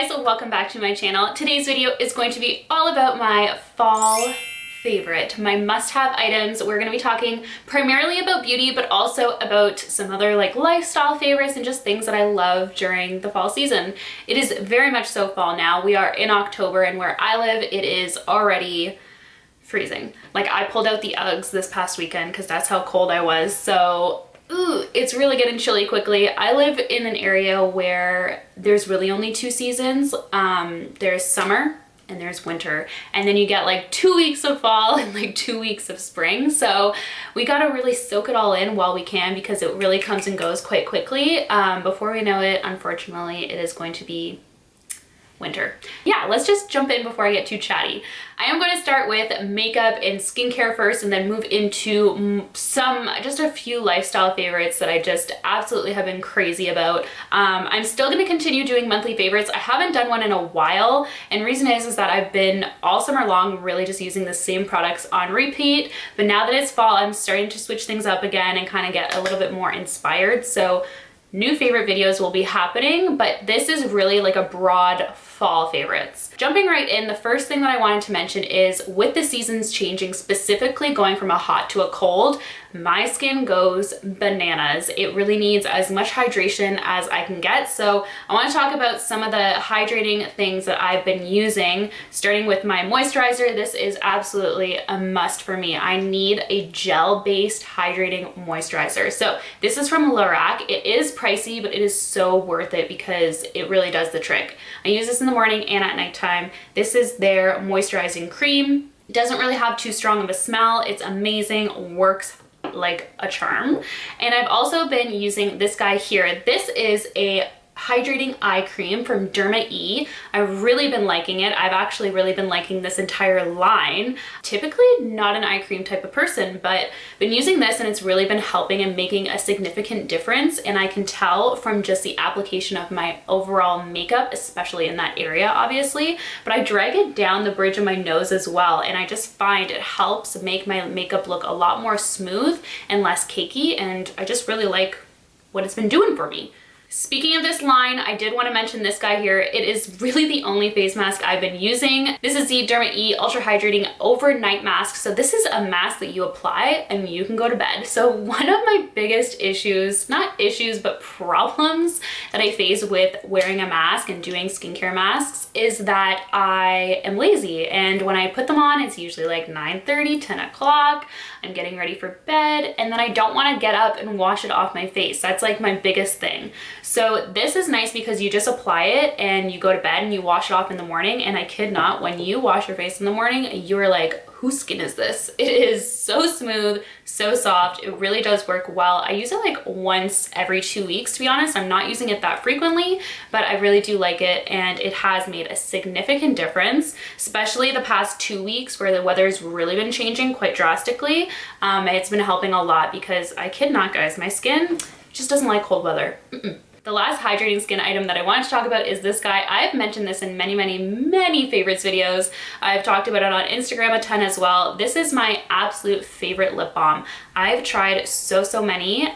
guys, welcome back to my channel. Today's video is going to be all about my fall favorite, my must-have items. We're going to be talking primarily about beauty, but also about some other like lifestyle favorites and just things that I love during the fall season. It is very much so fall now. We are in October and where I live, it is already freezing. Like I pulled out the Uggs this past weekend because that's how cold I was. So it's really getting chilly quickly. I live in an area where there's really only two seasons. There's summer and there's winter, and then you get like 2 weeks of fall and like 2 weeks of spring. So we gotta really soak it all in while we can because it really comes and goes quite quickly. Before we know it, unfortunately, it is going to be winter. Yeah, let's just jump in before I get too chatty. I am going to start with makeup and skincare first and then move into just a few lifestyle favorites that I just absolutely have been crazy about. I'm still going to continue doing monthly favorites. I haven't done one in a while, and reason is that I've been all summer long really just using the same products on repeat, but now that it's fall, I'm starting to switch things up again and kind of get a little bit more inspired. So new favorite videos will be happening, but this is really like a broad fall favorites. Jumping right in, the first thing that I wanted to mention is with the seasons changing, specifically going from a hot to a cold, my skin goes bananas. It really needs as much hydration as I can get. So I want to talk about some of the hydrating things that I've been using, starting with my moisturizer. This is absolutely a must for me. I need a gel-based hydrating moisturizer. So this is from Lorac. It is pricey, but it is so worth it because it really does the trick. I use this in the morning and at nighttime. This is their moisturizing cream. It doesn't really have too strong of a smell. It's amazing, works like a charm. And I've also been using this guy here. This is a hydrating eye cream from Derma E. I've really been liking it. I've actually really been liking this entire line. Typically not an eye cream type of person, but been using this and it's really been helping and making a significant difference. And I can tell from just the application of my overall makeup, especially in that area, obviously, but I drag it down the bridge of my nose as well. And I just find it helps make my makeup look a lot more smooth and less cakey. And I just really like what it's been doing for me. Speaking of this line, I did want to mention this guy here. It is really the only face mask I've been using. This is the Derma E Ultra Hydrating Overnight Mask. So this is a mask that you apply and you can go to bed. So one of my biggest issues, not issues, but problems that I face with wearing a mask and doing skincare masks is that I am lazy. And when I put them on, it's usually like 9:30, 10 o'clock. I'm getting ready for bed and then I don't want to get up and wash it off my face. That's like my biggest thing. So this is nice because you just apply it and you go to bed and you wash it off in the morning. And I kid not, when you wash your face in the morning, you're like, whose skin is this? It is so smooth, so soft. It really does work well. I use it like once every 2 weeks, to be honest. I'm not using it that frequently, but I really do like it. And it has made a significant difference, especially the past 2 weeks where the weather's really been changing quite drastically. It's been helping a lot because I kid not, guys, my skin just doesn't like cold weather. The last hydrating skin item that I wanted to talk about is this guy. I've mentioned this in many favorites videos. I've talked about it on Instagram a ton as well. This is my absolute favorite lip balm. I've tried so many.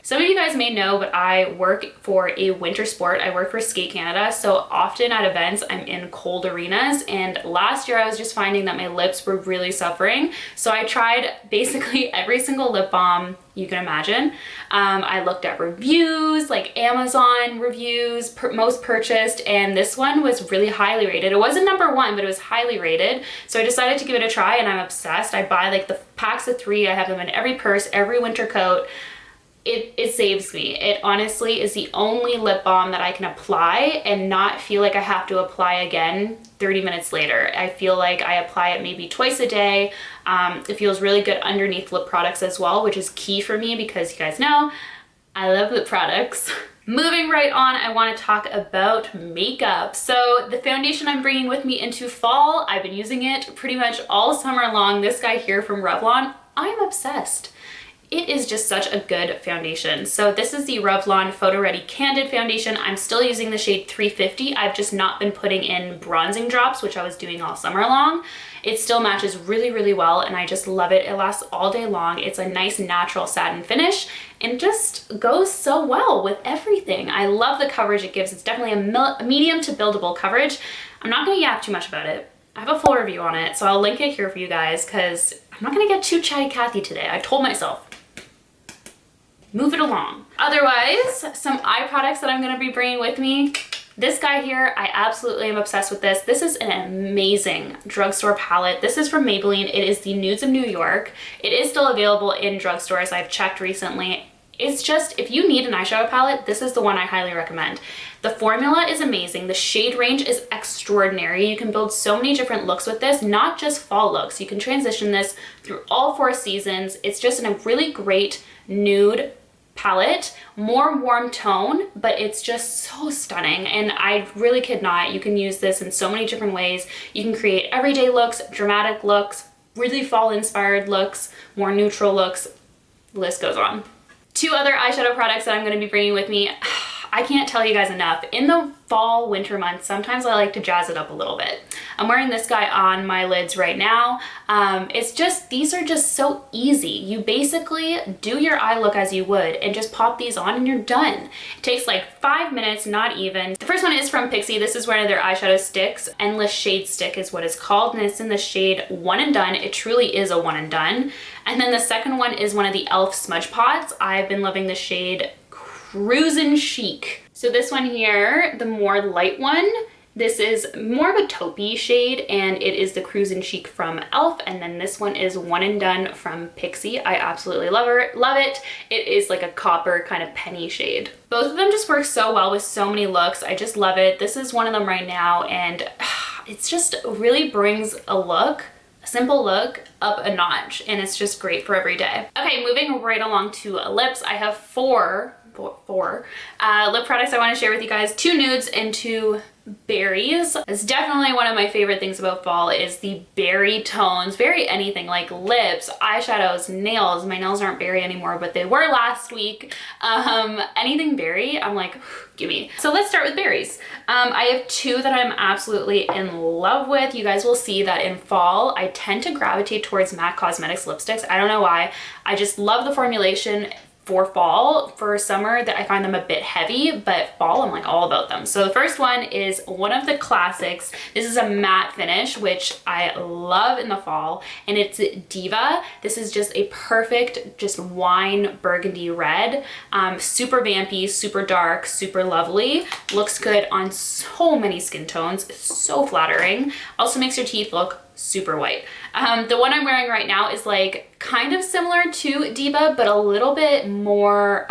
Some of you guys may know, but I work for a winter sport. I work for Skate Canada. So often at events, I'm in cold arenas. And last year I was just finding that my lips were really suffering. So I tried basically every single lip balm you can imagine. I looked at reviews, like Amazon reviews, most purchased, and this one was really highly rated. It wasn't #1, but it was highly rated. So I decided to give it a try and I'm obsessed. I buy like the packs of 3. I have them in every purse, every winter coat. It saves me. It honestly is the only lip balm that I can apply and not feel like I have to apply again 30 minutes later. I feel like I apply it maybe twice a day. It feels really good underneath lip products as well, which is key for me because you guys know I love lip products. Moving right on, I want to talk about makeup. So the foundation I'm bringing with me into fall, I've been using it pretty much all summer long. This guy here from Revlon, I'm obsessed. It is just such a good foundation. So this is the Revlon Photo Ready Candid Foundation. I'm still using the shade 350. I've just not been putting in bronzing drops, which I was doing all summer long. it still matches really, really well, and I just love it. It lasts all day long. It's a nice natural satin finish and just goes so well with everything. I love the coverage it gives. It's definitely a medium to buildable coverage. I'm not gonna yap too much about it. I have a full review on it, so I'll link it here for you guys because I'm not gonna get too chatty Cathy today. I told myself, move it along. Otherwise, some eye products that I'm gonna be bringing with me. This guy here, I absolutely am obsessed with this. This is an amazing drugstore palette. This is from Maybelline. It is the Nudes of New York. It is still available in drugstores. I've checked recently. It's just, if you need an eyeshadow palette, this is the one I highly recommend. The formula is amazing. The shade range is extraordinary. You can build so many different looks with this, not just fall looks. You can transition this through all 4 seasons. It's just a really great nude palette, more warm tone, but it's just so stunning, and I really kid not. You can use this in so many different ways. You can create everyday looks, dramatic looks, really fall inspired looks, more neutral looks, the list goes on. 2 other eyeshadow products that I'm going to be bringing with me. I can't tell you guys enough. In the fall, winter months, sometimes I like to jazz it up a little bit. I'm wearing this guy on my lids right now. These are just so easy. You basically do your eye look as you would and just pop these on and you're done. It takes like 5 minutes, not even. The first one is from Pixi. This is one of their eyeshadow sticks. Endless Shade Stick is what it's called, and it's in the shade One and Done. It truly is a one and done. And then the second one is one of the e.l.f. smudge pots. I've been loving the shade Cruisin Chic. So this one here, the more light one, this is more of a taupey shade, and it is the Cruisin Chic from e.l.f. And then this one is One and Done from Pixi. I absolutely love it. It is like a copper kind of penny shade. Both of them just work so well with so many looks. I just love it. This is one of them right now, and it's just really brings a simple look up a notch, and it's just great for every day. Okay, moving right along to lips. I have four lip products I want to share with you guys. 2 nudes and 2 berries. It's definitely one of my favorite things about fall is the berry tones. Berry anything, like lips, eyeshadows, nails. My nails aren't berry anymore, but they were last week. Anything berry, I'm like, gimme. So let's start with berries. I have 2 that I'm absolutely in love with. You guys will see that in fall, I tend to gravitate towards MAC Cosmetics lipsticks. I don't know why. I just love the formulation. For fall. For summer, that I find them a bit heavy, but fall, I'm like all about them. So the first one is one of the classics. This is a matte finish, which I love in the fall, and it's Diva. This is just a perfect, just wine burgundy red. Super vampy, super dark, super lovely. Looks good on so many skin tones. It's so flattering. Also makes your teeth look super white. The one I'm wearing right now is like kind of similar to Diva, but a little bit more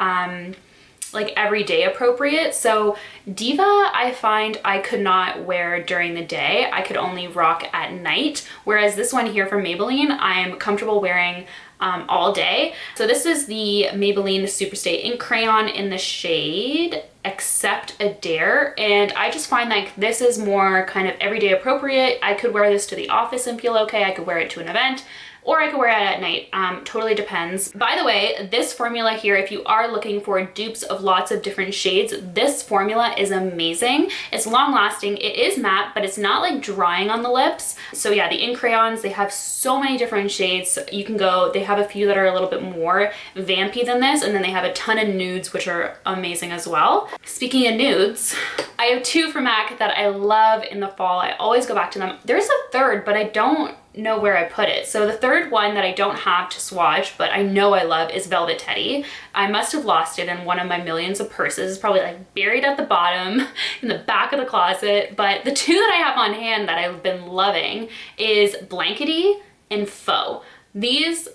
like everyday appropriate. So Diva, I find I could not wear during the day. I could only rock at night. Whereas this one here from Maybelline, I'm comfortable wearing all day. So this is the Maybelline Superstay Ink Crayon in the shade Accept a Dare, and I just find like this is more kind of everyday appropriate. I could wear this to the office and feel okay. I could wear it to an event, or I could wear it at night. Totally depends. By the way, this formula here, if you are looking for dupes of lots of different shades, this formula is amazing. It's long lasting. It is matte, but it's not like drying on the lips. So yeah, the ink crayons, they have so many different shades. You can go, they have a few that are a little bit more vampy than this, and then they have a ton of nudes, which are amazing as well. Speaking of nudes, I have 2 from MAC that I love in the fall. I always go back to them. There's a third, but I don't know where I put it. So the third one that I don't have to swatch, but I know I love, is Velvet Teddy. I must have lost it in one of my millions of purses. It's probably like buried at the bottom in the back of the closet. But the 2 that I have on hand that I've been loving is Blankety and Faux. These,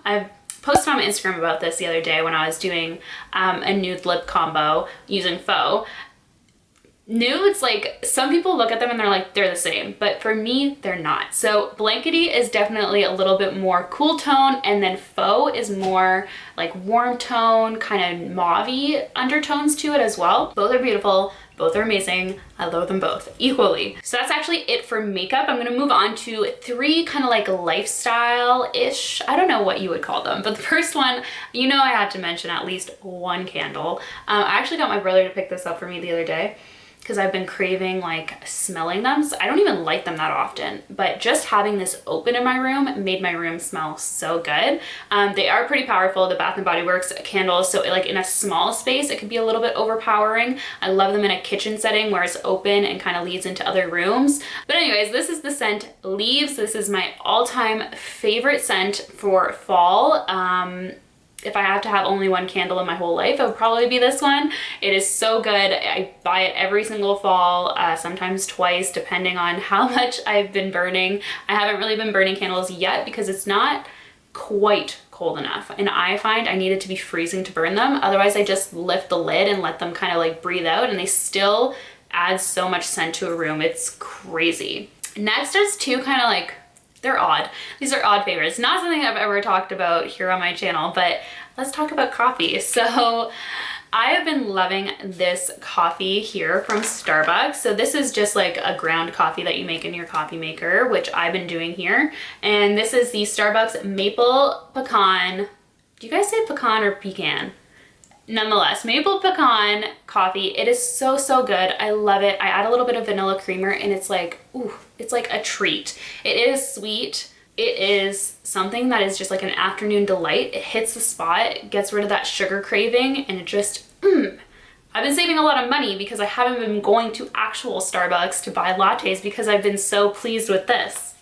I've posted on my Instagram about this the other day when I was doing a nude lip combo using Faux. Nudes, like some people look at them and they're like, they're the same, but for me, they're not. So Blankety is definitely a little bit more cool tone, and then Faux is more like warm tone, kind of mauve-y undertones to it as well. Both are beautiful. Both are amazing. I love them both equally. So that's actually it for makeup. I'm gonna move on to 3 kind of like lifestyle-ish, I don't know what you would call them, but the first one, you know I had to mention at least one candle. I actually got my brother to pick this up for me the other day, because I've been craving like smelling them. So I don't even light them that often, but just having this open in my room made my room smell so good. They are pretty powerful, the Bath & Body Works candles, so like in a small space it could be a little bit overpowering. I love them in a kitchen setting where it's open and kind of leads into other rooms. But anyways, this is the scent Leaves. This is my all-time favorite scent for fall. If I have to have only one candle in my whole life, it would probably be this one. It is so good. I buy it every single fall, sometimes twice, depending on how much I've been burning. I haven't really been burning candles yet because it's not quite cold enough. And I find I need it to be freezing to burn them. Otherwise, I just lift the lid and let them kind of like breathe out, and they still add so much scent to a room. It's crazy. Next is two kind of like, they're odd. These are odd favorites. Not something I've ever talked about here on my channel, but let's talk about coffee. So I have been loving this coffee here from Starbucks. So this is just like a ground coffee that you make in your coffee maker, which I've been doing here. And this is the Starbucks Maple Pecan. Do you guys say pecan or pecan? Nonetheless, Maple Pecan coffee. It is so, so good. I love it. I add a little bit of vanilla creamer and it's like, ooh, it's like a treat. It is sweet. It is something that is just like an afternoon delight. It hits the spot, gets rid of that sugar craving, and it just, I've been saving a lot of money because I haven't been going to actual Starbucks to buy lattes because I've been so pleased with this.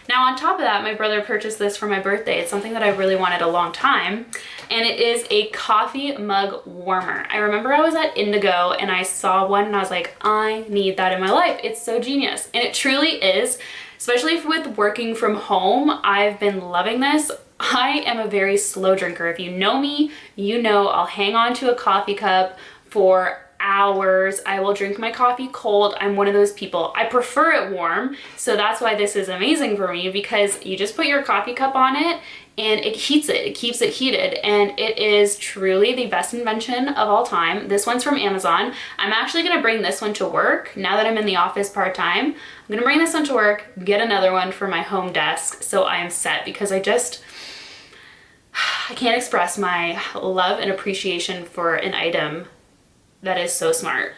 Now on top of that, my brother purchased this for my birthday. It's something that I really wanted a long time, and it is a coffee mug warmer. I remember I was at Indigo and I saw one and I was like, I need that in my life. It's so genius, and it truly is. Especially with working from home, I've been loving this. I am a very slow drinker. If you know me, you know I'll hang on to a coffee cup for hours. I will drink my coffee cold. I'm one of those people. I prefer it warm, so that's why this is amazing for me, because you just put your coffee cup on it and it heats it. It keeps it heated, and it is truly the best invention of all time. This one's from Amazon. I'm actually gonna bring this one to work now that I'm in the office part-time. I'm gonna bring this one to work, get another one for my home desk, so I am set, because I can't express my love and appreciation for an item that is so smart.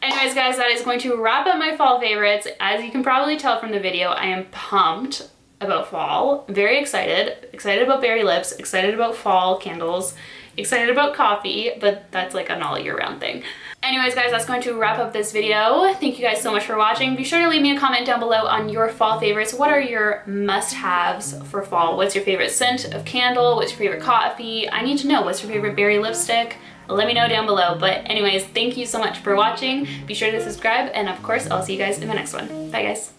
Anyways, guys, that is going to wrap up my fall favorites. As you can probably tell from the video, I am pumped about fall. Very excited. Excited about berry lips, excited about fall candles, excited about coffee, but that's like an all year round thing. Anyways, guys, that's going to wrap up this video. Thank you guys so much for watching. Be sure to leave me a comment down below on your fall favorites. What are your must-haves for fall? What's your favorite scent of candle? What's your favorite coffee? I need to know. What's your favorite berry lipstick? Let me know down below. But anyways, thank you so much for watching. Be sure to subscribe, and of course, I'll see you guys in the next one. Bye, guys.